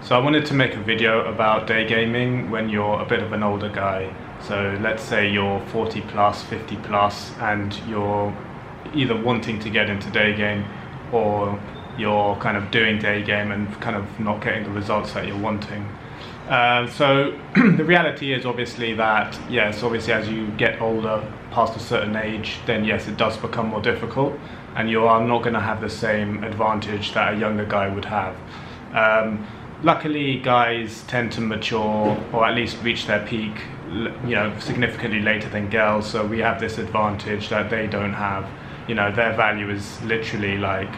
So I wanted to make a video about day gaming when you're a bit of an older guy. So let's say you're 40 plus, 50 plus, and you're either wanting to get into day game or you're kind of doing day game and kind of not getting the results that you're wanting. So the reality is obviously that, yes, obviously as you get older, past a certain age, then yes, it does become more difficult and you are not going to have the same advantage that a younger guy would have. Luckily, guys tend to mature or at least reach their peak, significantly later than girls. So we have this advantage that they don't have. Their value is literally like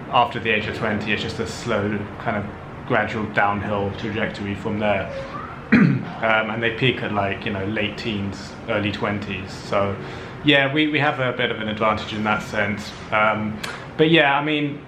after the age of 20. It's just a slow kind of gradual downhill trajectory from there. And they peak at late teens, early 20s. So yeah, we have a bit of an advantage in that sense. But yeah, I mean,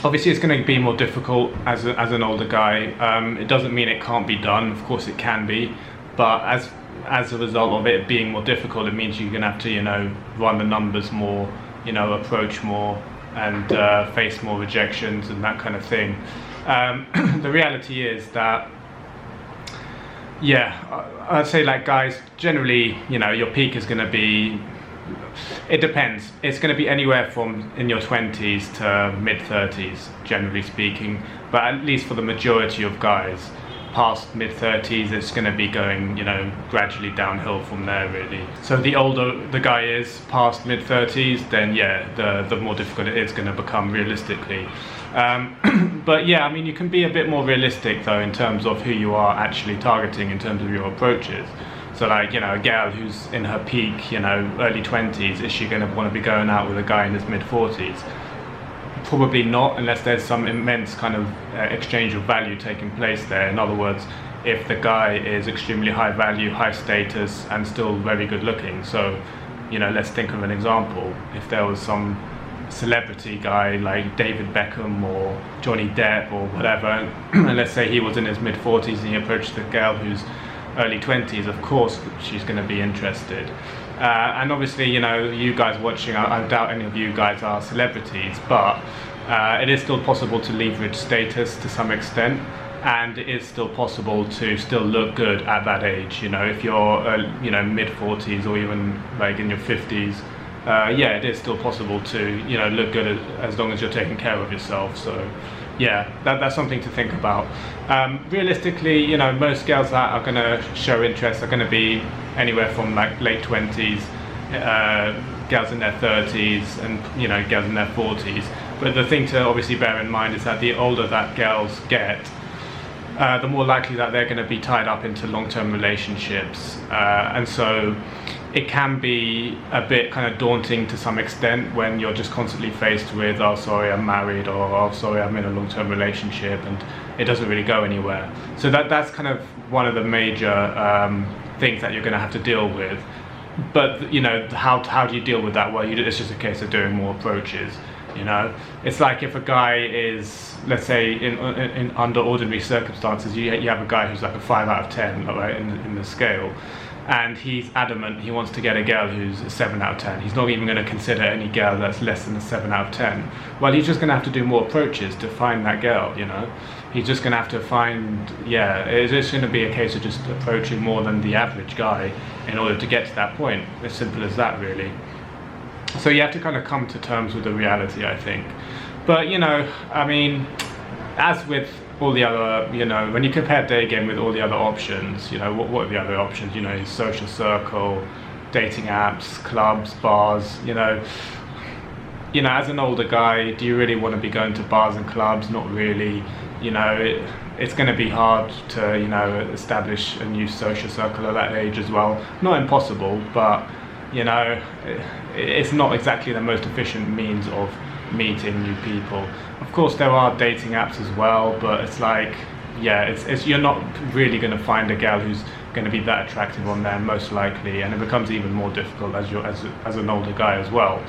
obviously it's going to be more difficult as an older guy. It doesn't mean it can't be done. Of course it can be, but as a result of it being more difficult, it means you're going to have to run the numbers more, approach more, and face more rejections and that kind of thing. The reality is that, yeah, I'd say guys, generally, your peak is going to be, it depends. It's going to be anywhere from in your 20s to mid 30s, generally speaking. But at least for the majority of guys, past mid 30s, it's going to be going, gradually downhill from there, really. So the older the guy is, past mid 30s, then yeah, the more difficult it is going to become realistically. But yeah, I mean, you can be a bit more realistic though in terms of who you are actually targeting in terms of your approaches. So a girl who's in her peak, early 20s, is she going to want to be going out with a guy in his mid 40s? Probably not, unless there's some immense kind of exchange of value taking place there. In other words, if the guy is extremely high value, high status, and still very good looking. So, let's think of an example. If there was some celebrity guy like David Beckham or Johnny Depp or whatever, and let's say he was in his mid 40s and he approached the girl who's early 20s, of course she's going to be interested. And obviously, you guys watching, I doubt any of you guys are celebrities, but it is still possible to leverage status to some extent, and it is still possible to still look good at that age. If you're mid 40s or even in your 50s, yeah, it is still possible to look good as long as you're taking care of yourself. So yeah, that's something to think about. Realistically, most girls that are going to show interest are going to be anywhere from late 20s, girls in their 30s, and girls in their 40s. But the thing to obviously bear in mind is that the older that girls get, the more likely that they're going to be tied up into long-term relationships, and so it can be a bit kind of daunting to some extent when you're just constantly faced with, oh sorry, I'm married, or oh sorry, I'm in a long-term relationship, and it doesn't really go anywhere. So that's kind of one of the major things that you're going to have to deal with. But how do you deal with that? Well, it's just a case of doing more approaches. It's like if a guy is, let's say, in under ordinary circumstances, you have a guy who's like a 5 out of 10, right, in the scale, and he's adamant he wants to get a girl who's a 7 out of 10. He's not even going to consider any girl that's less than a 7 out of 10. Well, he's just going to have to do more approaches to find that girl. He's just going to have to find, yeah, it's just going to be a case of just approaching more than the average guy in order to get to that point. As simple as that, really. So you have to kind of come to terms with the reality, I think. But I mean, as with all the other, when you compare day game with all the other options, what are the other options? Social circle, dating apps, clubs, bars. As an older guy, do you really want to be going to bars and clubs? Not really. It's going to be hard to establish a new social circle at that age as well. Not impossible, but it's not exactly the most efficient means of meeting new people. Of course there are dating apps as well, but it's you're not really going to find a girl who's going to be that attractive on there, most likely, and it becomes even more difficult as an older guy as well.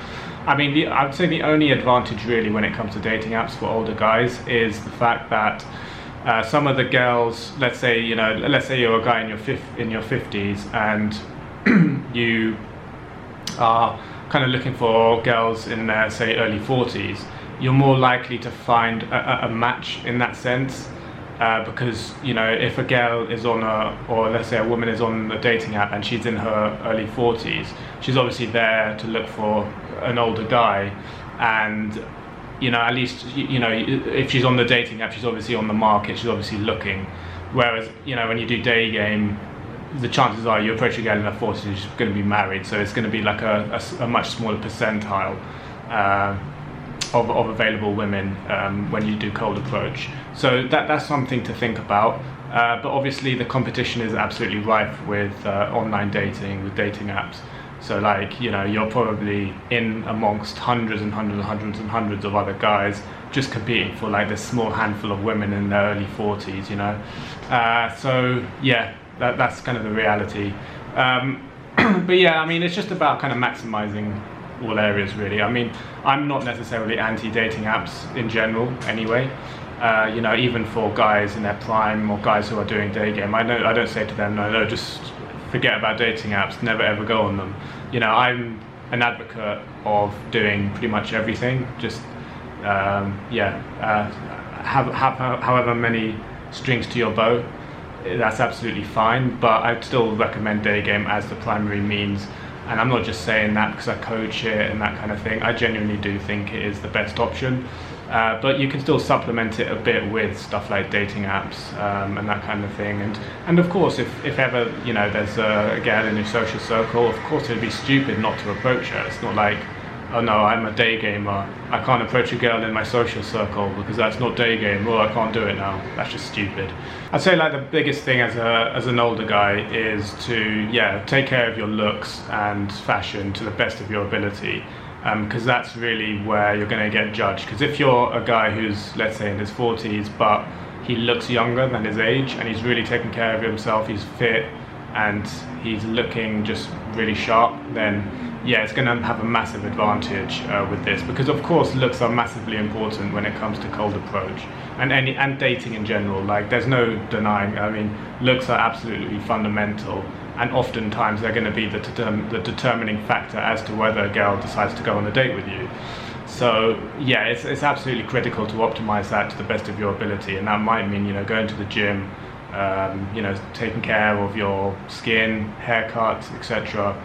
I mean, I would say the only advantage really when it comes to dating apps for older guys is the fact that some of the girls, let's say you're a guy in your 50s and you are kind of looking for girls in their, say, early 40s, you're more likely to find a match in that sense. because if a girl is or let's say a woman is on a dating app and she's in her early 40s, she's obviously there to look for an older guy, and at least if she's on the dating app, she's obviously on the market, she's obviously looking. Whereas when you do day game, the chances are you approach a girl in her 40s, she's going to be married, so it's going to be like a much smaller percentile of available women when you do cold approach. So that's something to think about. But obviously the competition is absolutely rife with online dating, with dating apps. So you're probably in amongst hundreds and hundreds and hundreds and hundreds of other guys just competing for this small handful of women in their early 40s, so yeah, that's kind of the reality. But yeah, it's just about kind of maximizing all areas, really. I'm not necessarily anti-dating apps in general anyway. Even for guys in their prime or guys who are doing day game, I don't say to them, no, just forget about dating apps, never ever go on them. I'm an advocate of doing pretty much everything, just have however many strings to your bow, that's absolutely fine, but I'd still recommend day game as the primary means. And I'm not just saying that because I coach it and that kind of thing. I genuinely do think it is the best option. But you can still supplement it a bit with stuff like dating apps and that kind of thing. And of course, if ever there's a girl in your social circle, of course it'd be stupid not to approach her. It's not like, oh no, I'm a day gamer, I can't approach a girl in my social circle because that's not day game, or I can't do it now. That's just stupid. I'd say the biggest thing as an older guy is to take care of your looks and fashion to the best of your ability, because that's really where you're going to get judged. Because if you're a guy who's, let's say, in his 40s but he looks younger than his age and he's really taking care of himself, he's fit and he's looking just really sharp, then yeah, it's going to have a massive advantage with this, because of course looks are massively important when it comes to cold approach and dating in general. There's no denying, looks are absolutely fundamental, and oftentimes they're going to be the determining factor as to whether a girl decides to go on a date with you. So yeah, it's absolutely critical to optimize that to the best of your ability, and that might mean going to the gym, taking care of your skin, haircuts, etc.,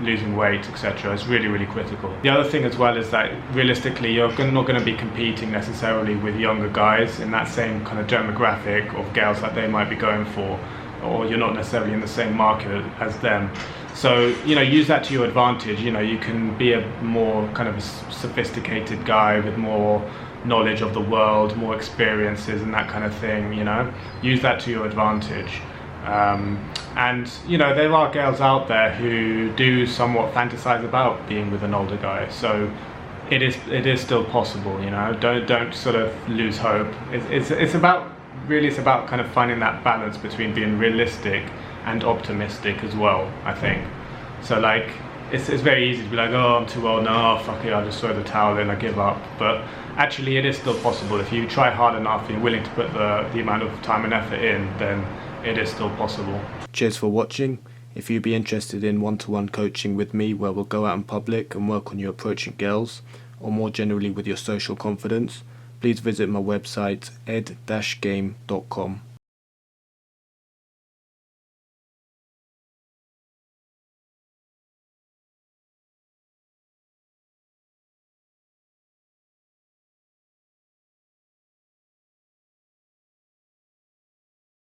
losing weight, etc. is really, really critical. The other thing as well is that realistically you're not going to be competing necessarily with younger guys in that same kind of demographic of girls that they might be going for, or you're not necessarily in the same market as them. So use that to your advantage. You can be a more kind of a sophisticated guy with more knowledge of the world, more experiences and that kind of thing. Use that to your advantage. And there are girls out there who do somewhat fantasize about being with an older guy, so it is still possible. Don't sort of lose hope. It's about kind of finding that balance between being realistic and optimistic as well, I think. So it's very easy to be like, oh, I'm too old now, fuck it, I'll just throw the towel in, I give up. But actually it is still possible. If you try hard enough and you're willing to put the amount of time and effort in, then it is still possible. Cheers for watching. If you'd be interested in one-to-one coaching with me, where we'll go out in public and work on you approaching girls, or more generally with your social confidence, please visit my website ed-game.com.